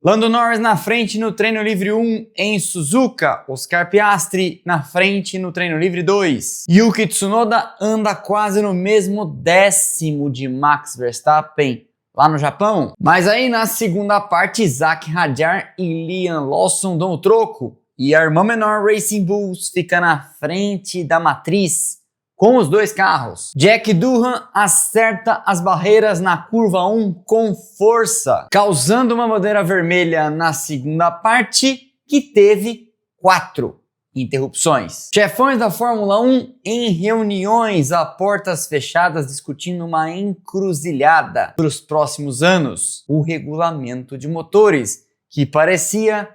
Lando Norris na frente no treino livre 1 em Suzuka, Oscar Piastri na frente no treino livre 2. Yuki Tsunoda anda quase no mesmo décimo de Max Verstappen lá no Japão. Mas aí na segunda parte, Zack Hadjar e Liam Lawson dão o troco e a irmã menor Racing Bulls fica na frente da matriz com os dois carros. Jack Doohan acerta as barreiras na curva 1 com força, causando uma bandeira vermelha na segunda parte, que teve 4 interrupções. Chefões da Fórmula 1 em reuniões a portas fechadas discutindo uma encruzilhada para os próximos anos. O regulamento de motores, que parecia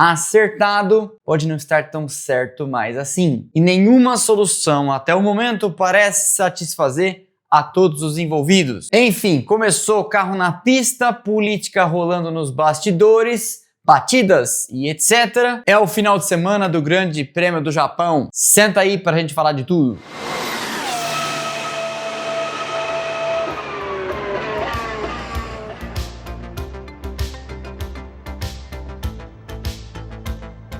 acertado, pode não estar tão certo mais assim. E nenhuma solução até o momento parece satisfazer a todos os envolvidos. Enfim, começou o carro na pista, política rolando nos bastidores, batidas e etc. É o final de semana do Grande Prêmio do Japão. Senta aí pra gente falar de tudo.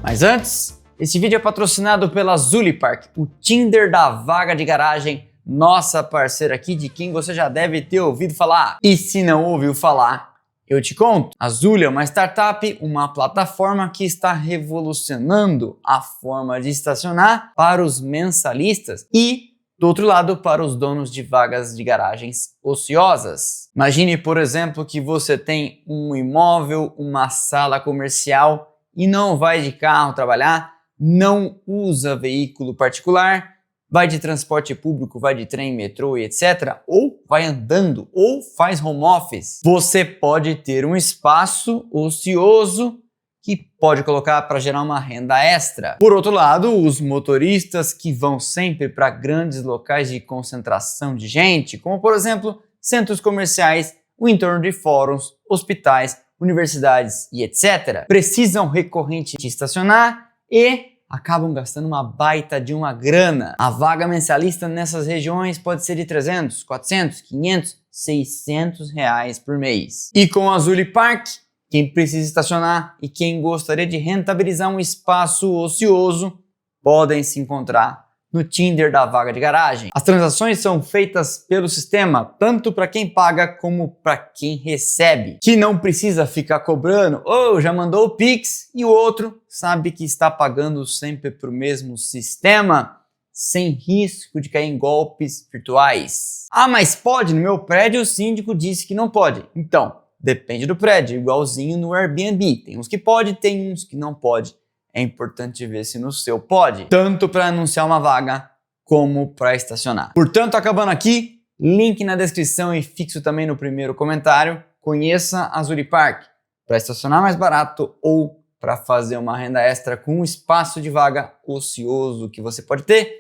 Mas antes, esse vídeo é patrocinado pela Zulipark, o Tinder da vaga de garagem, nossa parceira aqui, de quem você já deve ter ouvido falar. E se não ouviu falar, eu te conto. A Zuli é uma startup, uma plataforma que está revolucionando a forma de estacionar para os mensalistas e, do outro lado, para os donos de vagas de garagens ociosas. Imagine, por exemplo, que você tem um imóvel, uma sala comercial e não vai de carro trabalhar, não usa veículo particular, vai de transporte público, vai de trem, metrô e etc. Ou vai andando, ou faz home office. Você pode ter um espaço ocioso que pode colocar para gerar uma renda extra. Por outro lado, os motoristas que vão sempre para grandes locais de concentração de gente, como por exemplo, centros comerciais, o entorno de fóruns, hospitais, universidades e etc., precisam recorrente de estacionar e acabam gastando uma baita de uma grana. A vaga mensalista nessas regiões pode ser de 300, 400, 500, 600 reais por mês. E com a Zulipark, quem precisa estacionar e quem gostaria de rentabilizar um espaço ocioso podem se encontrar no Tinder da vaga de garagem. As transações são feitas pelo sistema, tanto para quem paga como para quem recebe, que não precisa ficar cobrando, ou já mandou o Pix, e o outro sabe que está pagando sempre para o mesmo sistema, sem risco de cair em golpes virtuais. Ah, mas pode? No meu prédio o síndico disse que não pode. Então, depende do prédio, igualzinho no Airbnb. Tem uns que pode, tem uns que não pode. É importante ver se no seu pode, tanto para anunciar uma vaga como para estacionar. Portanto, acabando aqui, link na descrição e fixo também no primeiro comentário. Conheça a Zulipark para estacionar mais barato ou para fazer uma renda extra com um espaço de vaga ocioso que você pode ter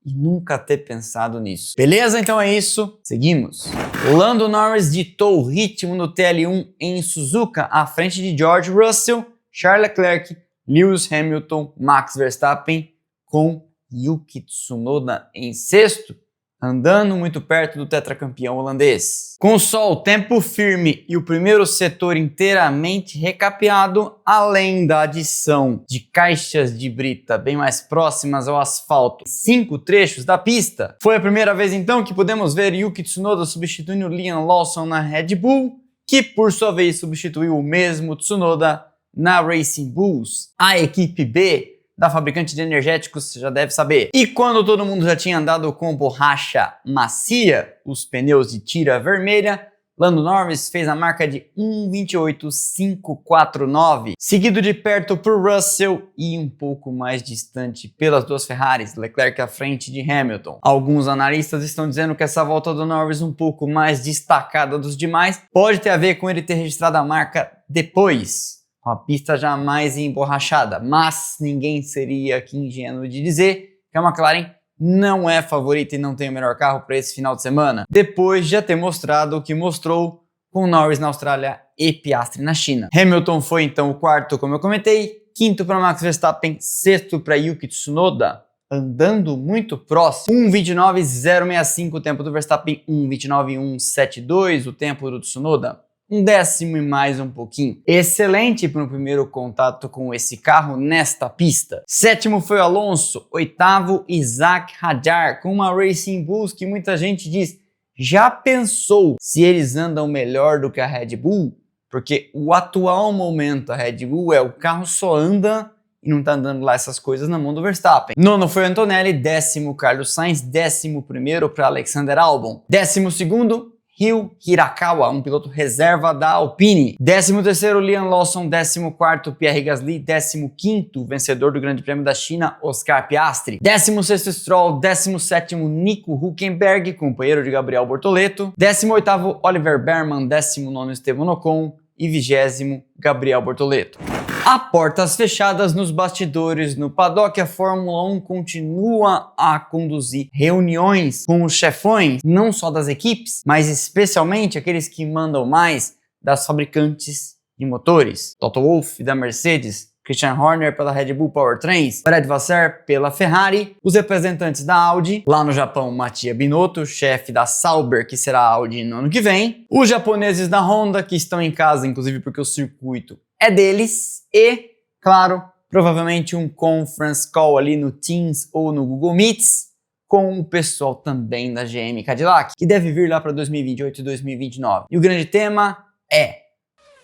e nunca ter pensado nisso. Beleza? Então é isso. Seguimos. Lando Norris ditou o ritmo no TL1 em Suzuka à frente de George Russell, Charles Leclerc, Lewis Hamilton, Max Verstappen, com Yuki Tsunoda em sexto, andando muito perto do tetracampeão holandês. Com só o tempo firme e o primeiro setor inteiramente recapeado, além da adição de caixas de brita bem mais próximas ao asfalto, 5 trechos da pista, foi a primeira vez então que podemos ver Yuki Tsunoda substituindo Liam Lawson na Red Bull, que por sua vez substituiu o mesmo Tsunoda na Racing Bulls, a equipe B da fabricante de energéticos, você já deve saber. E quando todo mundo já tinha andado com borracha macia, os pneus de tira vermelha, Lando Norris fez a marca de 1:28.549, seguido de perto por Russell e um pouco mais distante pelas duas Ferraris, Leclerc à frente de Hamilton. Alguns analistas estão dizendo que essa volta do Norris um pouco mais destacada dos demais pode ter a ver com ele ter registrado a marca depois, com a pista já mais emborrachada, mas ninguém seria aqui ingênuo de dizer que a McLaren não é favorita e não tem o melhor carro para esse final de semana, depois de já ter mostrado o que mostrou com Norris na Austrália e Piastri na China. Hamilton foi então o quarto, como eu comentei, quinto para Max Verstappen, sexto para Yuki Tsunoda, andando muito próximo, 1:29.065 o tempo do Verstappen, 1:29.172 o tempo do Tsunoda. um décimo e mais um pouquinho. Excelente para um primeiro contato com esse carro nesta pista. Sétimo foi Alonso. Oitavo, Isaac Hadjar, com uma Racing Bulls que muita gente diz, já pensou se eles andam melhor do que a Red Bull? Porque o atual momento a Red Bull o carro só anda e não tá andando lá essas coisas na mão do Verstappen. Nono foi Antonelli, décimo Carlos Sainz, décimo primeiro para Alexander Albon. Décimo segundo, Ryu Hirakawa, um piloto reserva da Alpine. 13º, Liam Lawson. 14º, Pierre Gasly. 15º, vencedor do Grande Prêmio da China, Oscar Piastri. 16º, Stroll. 17º, Nico Hülkenberg, companheiro de Gabriel Bortoleto. 18º, Oliver Behrman. 19º, Esteban Ocon. E 20º, Gabriel Bortoleto. A portas fechadas nos bastidores no paddock, a Fórmula 1 continua a conduzir reuniões com os chefões, não só das equipes, mas especialmente aqueles que mandam mais das fabricantes de motores. Toto Wolff da Mercedes, Christian Horner pela Red Bull Powertrains, Fred Vasseur pela Ferrari, os representantes da Audi, lá no Japão, Mattia Binotto, chefe da Sauber, que será a Audi no ano que vem, os japoneses da Honda, que estão em casa, inclusive porque o circuito é deles, e, claro, provavelmente um conference call ali no Teams ou no Google Meets com o pessoal também da GM Cadillac, que deve vir lá para 2028 e 2029. E o grande tema é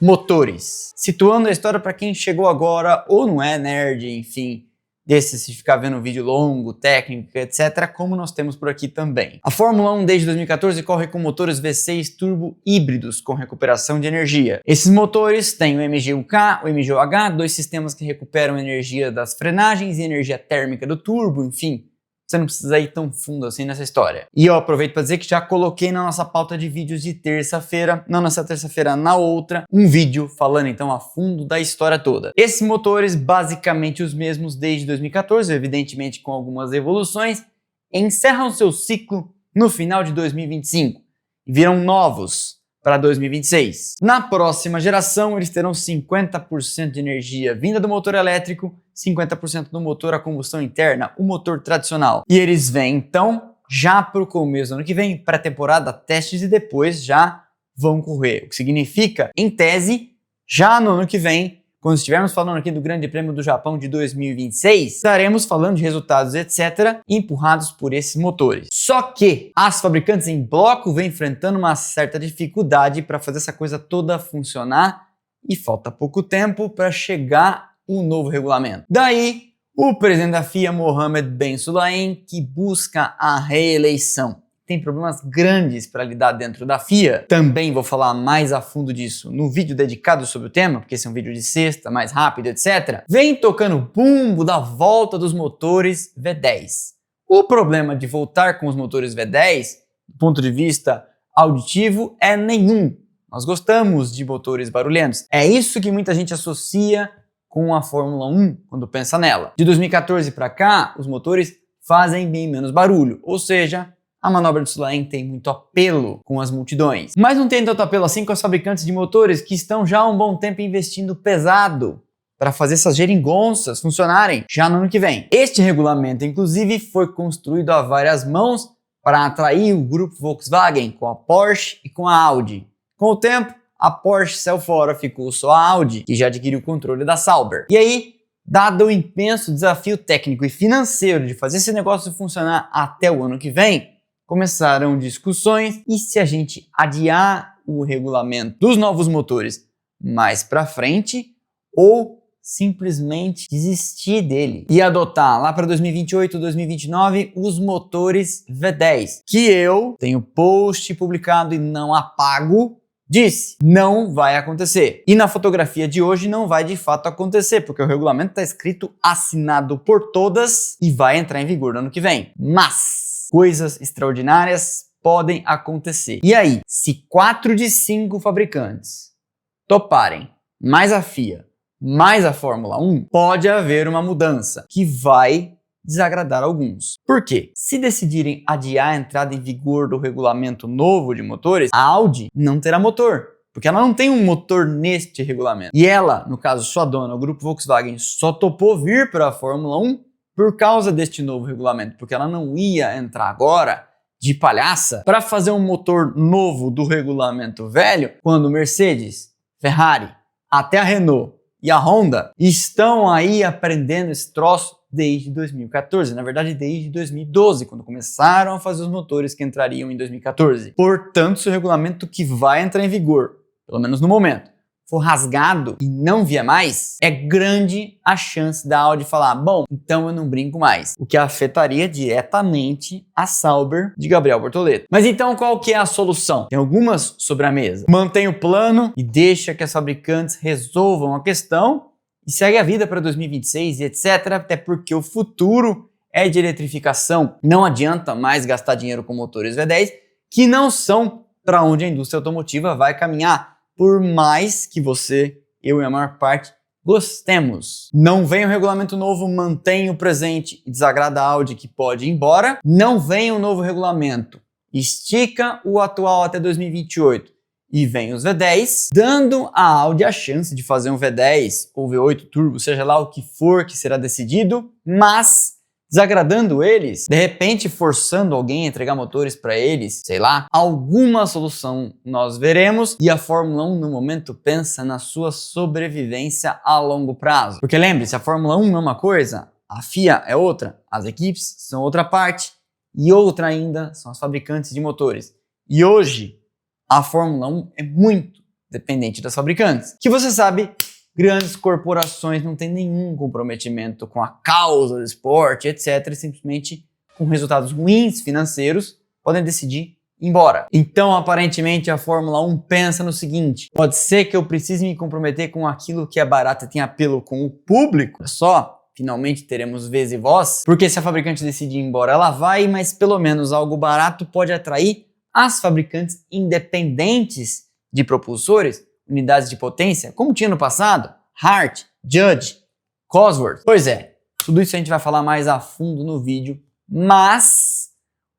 motores. Situando a história para quem chegou agora ou não é nerd, enfim, desse se ficar vendo vídeo longo, técnico, etc., como nós temos por aqui também. A Fórmula 1 desde 2014 corre com motores V6 turbo híbridos com recuperação de energia. Esses motores têm o MGU-K, o MGU-H, dois sistemas que recuperam energia das frenagens e energia térmica do turbo, enfim. Você não precisa ir tão fundo assim nessa história. E eu aproveito para dizer que já coloquei na nossa pauta de vídeos de terça-feira, não nessa terça-feira, na outra, um vídeo falando então a fundo da história toda. Esses motores, basicamente os mesmos desde 2014, evidentemente com algumas evoluções, encerram seu ciclo no final de 2025 e viram novos para 2026. Na próxima geração, eles terão 50% de energia vinda do motor elétrico, 50% do motor a combustão interna, o motor tradicional. E eles vêm, então, já para o começo do ano que vem, pré-temporada, testes e depois já vão correr. O que significa, em tese, já no ano que vem, quando estivermos falando aqui do Grande Prêmio do Japão de 2026, estaremos falando de resultados, etc., empurrados por esses motores. Só que as fabricantes em bloco vêm enfrentando uma certa dificuldade para fazer essa coisa toda funcionar e falta pouco tempo para chegar o novo regulamento. Daí, o presidente da FIA, Mohammed Ben Sulayem, que busca a reeleição. Tem problemas grandes para lidar dentro da FIA. Também vou falar mais a fundo disso no vídeo dedicado sobre o tema, porque esse é um vídeo de sexta, mais rápido, etc. Vem tocando bumbo da volta dos motores V10. O problema de voltar com os motores V10, do ponto de vista auditivo, é nenhum. Nós gostamos de motores barulhentos. É isso que muita gente associa com a Fórmula 1 quando pensa nela. De 2014 para cá, os motores fazem bem menos barulho, ou seja, a manobra de Sulayem tem muito apelo com as multidões. Mas não tem tanto apelo assim com os fabricantes de motores que estão já há um bom tempo investindo pesado para fazer essas geringonças funcionarem já no ano que vem. Este regulamento, inclusive, foi construído a várias mãos para atrair o grupo Volkswagen com a Porsche e com a Audi. Com o tempo, a Porsche saiu fora, ficou só a Audi, que já adquiriu o controle da Sauber. E aí, dado o imenso desafio técnico e financeiro de fazer esse negócio funcionar até o ano que vem, começaram discussões e se a gente adiar o regulamento dos novos motores mais para frente ou simplesmente desistir dele e adotar lá para 2028, 2029 os motores V10, que eu tenho post publicado e não apago, disse, não vai acontecer. E na fotografia de hoje não vai de fato acontecer, porque o regulamento está escrito assinado por todas e vai entrar em vigor no ano que vem. Mas coisas extraordinárias podem acontecer. E aí, se 4 de 5 fabricantes toparem, mais a FIA, mais a Fórmula 1, pode haver uma mudança que vai desagradar alguns. Por quê? Se decidirem adiar a entrada em vigor do regulamento novo de motores, a Audi não terá motor, porque ela não tem um motor neste regulamento. E ela, no caso sua dona, o grupo Volkswagen, só topou vir para a Fórmula 1 por causa deste novo regulamento, porque ela não ia entrar agora de palhaça para fazer um motor novo do regulamento velho, quando Mercedes, Ferrari, até a Renault e a Honda estão aí aprendendo esse troço desde 2014, na verdade desde 2012, quando começaram a fazer os motores que entrariam em 2014. Portanto, se o regulamento que vai entrar em vigor, pelo menos no momento, for rasgado e não vier mais, é grande a chance da Audi falar, bom, então eu não brinco mais, o que afetaria diretamente a Sauber de Gabriel Bortoleto. Mas então qual que é a solução? Tem algumas sobre a mesa. Mantém o plano e deixa que as fabricantes resolvam a questão e segue a vida para 2026 e etc, até porque o futuro é de eletrificação. Não adianta mais gastar dinheiro com motores V10 que não são para onde a indústria automotiva vai caminhar, por mais que você, eu e a maior parte, gostemos. Não vem um regulamento novo, mantém o presente e desagrada a Audi que pode ir embora. Não vem um novo regulamento, estica o atual até 2028 e vem os V10, dando a Audi a chance de fazer um V10 ou V8 Turbo, seja lá o que for que será decidido, mas desagradando eles, de repente forçando alguém a entregar motores para eles, sei lá, alguma solução nós veremos, e a Fórmula 1 no momento pensa na sua sobrevivência a longo prazo. Porque lembre-se, a Fórmula 1 não é uma coisa, a FIA é outra, as equipes são outra parte, e outra ainda são as fabricantes de motores. E hoje, a Fórmula 1 é muito dependente das fabricantes, que você sabe, grandes corporações não têm nenhum comprometimento com a causa do esporte, etc. E simplesmente, com resultados ruins financeiros, podem decidir ir embora. Então, aparentemente, a Fórmula 1 pensa no seguinte, pode ser que eu precise me comprometer com aquilo que é barato e tem apelo com o público, só finalmente teremos vez e voz, porque se a fabricante decidir ir embora, ela vai, mas pelo menos algo barato pode atrair as fabricantes independentes de propulsores, unidades de potência, como tinha no passado, Hart, Judge, Cosworth. Pois é, tudo isso a gente vai falar mais a fundo no vídeo, mas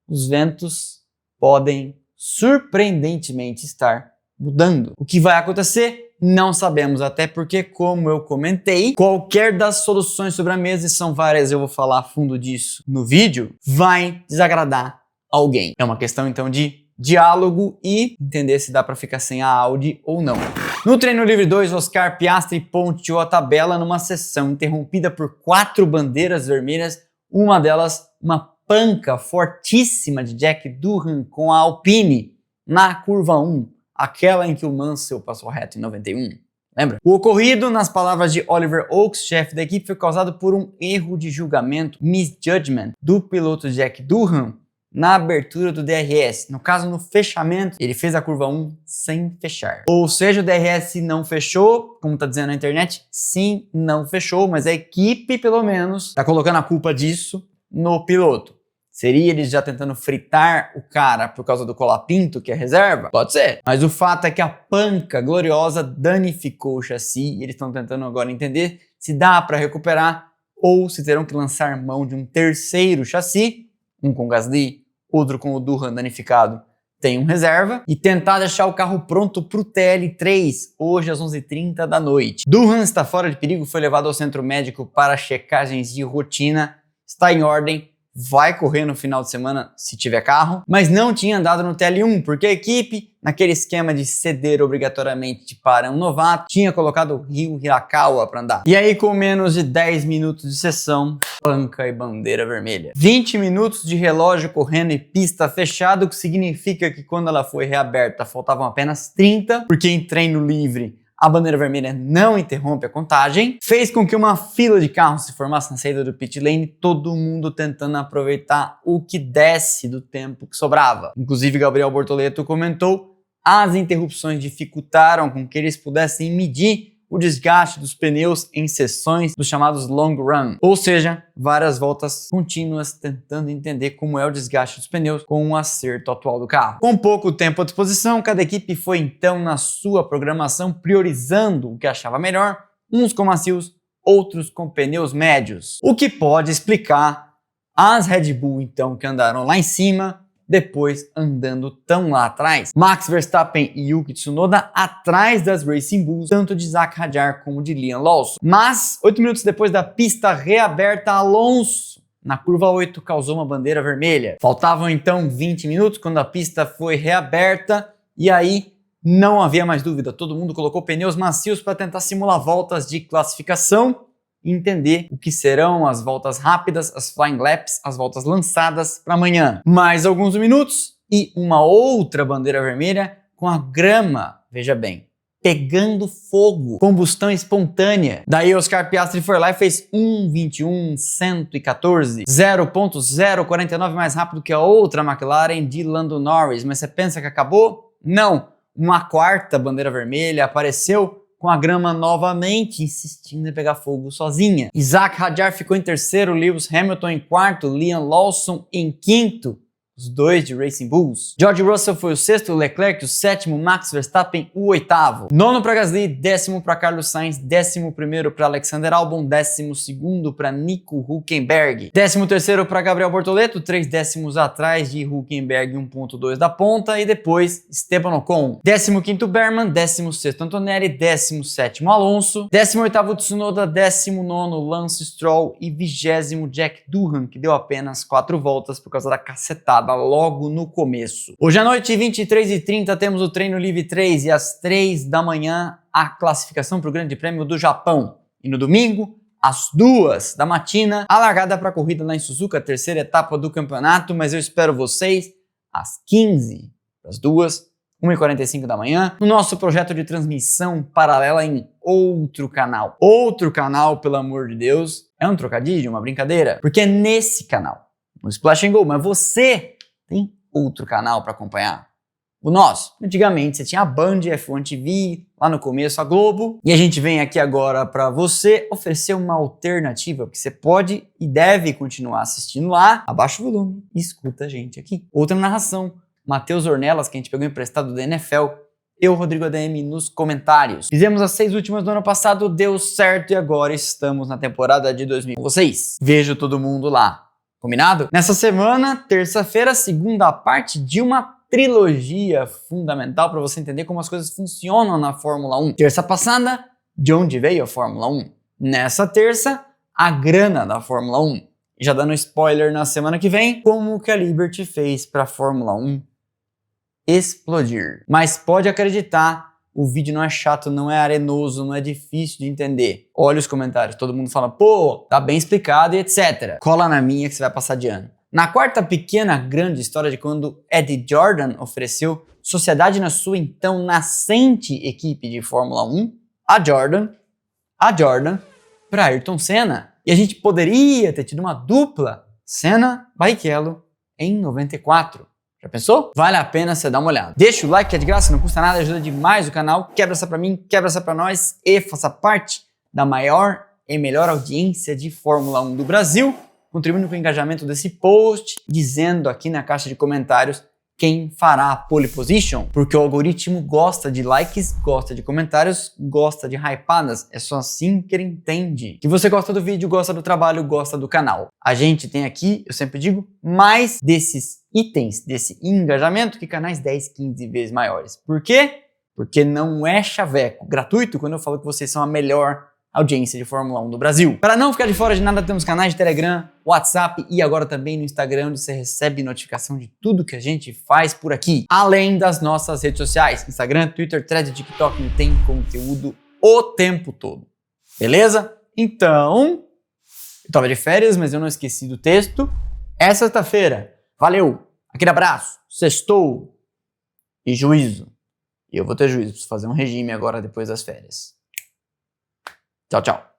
os ventos podem surpreendentemente estar mudando. O que vai acontecer? Não sabemos, até porque, como eu comentei, qualquer das soluções sobre a mesa, e são várias, eu vou falar a fundo disso no vídeo, vai desagradar alguém. É uma questão então de diálogo e entender se dá para ficar sem a Audi ou não. No treino livre 2, Oscar Piastri pontuou a tabela numa sessão interrompida por 4 bandeiras vermelhas, uma delas uma panca fortíssima de Jack Doohan com a Alpine na curva 1, aquela em que o Mansell passou reto em 91. Lembra? O ocorrido, nas palavras de Oliver Oakes, chefe da equipe, foi causado por um erro de julgamento, misjudgment, do piloto Jack Doohan na abertura do DRS. No caso, no fechamento, ele fez a curva 1 sem fechar. Ou seja, o DRS não fechou, como está dizendo na internet, sim, não fechou, mas a equipe, pelo menos, está colocando a culpa disso no piloto. Seria eles já tentando fritar o cara por causa do colapinto, que é reserva? Pode ser. Mas o fato é que a panca gloriosa danificou o chassi e eles estão tentando agora entender se dá para recuperar ou se terão que lançar mão de um terceiro chassi, um com Gasly, outro com o Doohan danificado, tem um reserva, e tentar deixar o carro pronto para o TL3 hoje às 11h30 da noite. Doohan está fora de perigo, foi levado ao centro médico para checagens de rotina, está em ordem, vai correr no final de semana se tiver carro, mas não tinha andado no TL1, porque a equipe, naquele esquema de ceder obrigatoriamente para um novato, tinha colocado o Ryu Hirakawa para andar. E aí, com menos de 10 minutos de sessão, panca e bandeira vermelha. 20 minutos de relógio correndo e pista fechada, o que significa que quando ela foi reaberta faltavam apenas 30, porque em treino livre a bandeira vermelha não interrompe a contagem, fez com que uma fila de carros se formasse na saída do pit lane, todo mundo tentando aproveitar o que desce do tempo que sobrava. Inclusive, Gabriel Bortoleto comentou, as interrupções dificultaram com que eles pudessem medir o desgaste dos pneus em sessões dos chamados long run, ou seja, várias voltas contínuas tentando entender como é o desgaste dos pneus com o acerto atual do carro. Com pouco tempo à disposição, cada equipe foi então na sua programação priorizando o que achava melhor, uns com macios, outros com pneus médios, o que pode explicar as Red Bull então que andaram lá em cima, depois andando tão lá atrás. Max Verstappen e Yuki Tsunoda atrás das Racing Bulls, tanto de Zac Hadjar como de Liam Lawson. Mas, 8 minutos depois da pista reaberta, Alonso, na curva 8 causou uma bandeira vermelha. Faltavam então 20 minutos quando a pista foi reaberta e aí não havia mais dúvida. Todo mundo colocou pneus macios para tentar simular voltas de classificação e entender o que serão as voltas rápidas, as flying laps, as voltas lançadas para amanhã. Mais alguns minutos e uma outra bandeira vermelha com a grama, veja bem, pegando fogo, combustão espontânea. Daí Oscar Piastri foi lá e fez 1:21.114, 0.049 mais rápido que a outra McLaren de Lando Norris. Mas você pensa que acabou? Não! Uma quarta bandeira vermelha apareceu com a grama novamente insistindo em pegar fogo sozinha. Isaac Hadjar ficou em terceiro, Lewis Hamilton em quarto, Liam Lawson em quinto, os dois de Racing Bulls. George Russell foi o sexto, Leclerc o sétimo, Max Verstappen o oitavo. Nono para Gasly, décimo para Carlos Sainz, 11º para Alexander Albon, 12º para Nico Hülkenberg. 13º para Gabriel Bortoleto, 3 décimos atrás de Hülkenberg, 1.2 da ponta, e depois Esteban Ocon. 15º Berman, 16º Antonelli, 17º Alonso, 18º Tsunoda, 19º Lance Stroll e 20º Jack Doohan, que deu apenas 4 voltas por causa da cacetada logo no começo. Hoje à noite, 23h30, temos o treino livre 3 e às 3 da manhã a classificação para o Grande Prêmio do Japão. E no domingo, às 2 da matina, a largada para a corrida lá em Suzuka, a terceira etapa do campeonato, mas eu espero vocês às 15, às 2, 1h45 da manhã, no nosso projeto de transmissão paralela em outro canal. Outro canal, pelo amor de Deus, é um trocadilho, uma brincadeira, porque é nesse canal, no Splash and Go, mas você tem outro canal para acompanhar. O nosso. Antigamente você tinha a Band, F1 TV, lá no começo a Globo, e a gente vem aqui agora para você oferecer uma alternativa, porque você pode e deve continuar assistindo lá, abaixa o volume e escuta a gente aqui. Outra narração, Matheus Ornelas, que a gente pegou emprestado da NFL, eu, Rodrigo ADM, nos comentários. Fizemos as 6 últimas do ano passado, deu certo e agora estamos na temporada de 2000 com vocês. Vejo todo mundo lá. Combinado? Nessa semana, terça-feira, segunda parte de uma trilogia fundamental para você entender como as coisas funcionam na Fórmula 1. Terça passada, de onde veio a Fórmula 1? Nessa terça, a grana da Fórmula 1. Já dando spoiler na semana que vem, como que a Liberty fez para a Fórmula 1 explodir. Mas pode acreditar, o vídeo não é chato, não é arenoso, não é difícil de entender. Olha os comentários, todo mundo fala, pô, tá bem explicado e etc. Cola na minha que você vai passar de ano. Na quarta pequena grande história de quando Eddie Jordan ofereceu sociedade na sua então nascente equipe de Fórmula 1, a Jordan, para Ayrton Senna. E a gente poderia ter tido uma dupla Senna-Barrichello em 94. Já pensou? Vale a pena você dar uma olhada. Deixa o like que é de graça, não custa nada, ajuda demais o canal. Quebra essa pra mim, quebra essa pra nós e faça parte da maior e melhor audiência de Fórmula 1 do Brasil, contribuindo com o engajamento desse post, dizendo aqui na caixa de comentários quem fará a pole position, porque o algoritmo gosta de likes, gosta de comentários, gosta de hypadas. É só assim que ele entende que você gosta do vídeo, gosta do trabalho, gosta do canal. A gente tem aqui, eu sempre digo, mais desses itens, desse engajamento que canais 10, 15 vezes maiores. Por quê? Porque não é chaveco gratuito quando eu falo que vocês são a melhor audiência de Fórmula 1 do Brasil. Para não ficar de fora de nada, temos canais de Telegram, WhatsApp e agora também no Instagram, onde você recebe notificação de tudo que a gente faz por aqui. Além das nossas redes sociais, Instagram, Twitter, Thread, TikTok, não tem conteúdo o tempo todo. Beleza? Então, eu tava de férias, mas eu não esqueci do texto. É sexta-feira. Valeu! Aquele abraço, sextou e juízo. E eu vou ter juízo, preciso fazer um regime agora depois das férias. Tchau, tchau.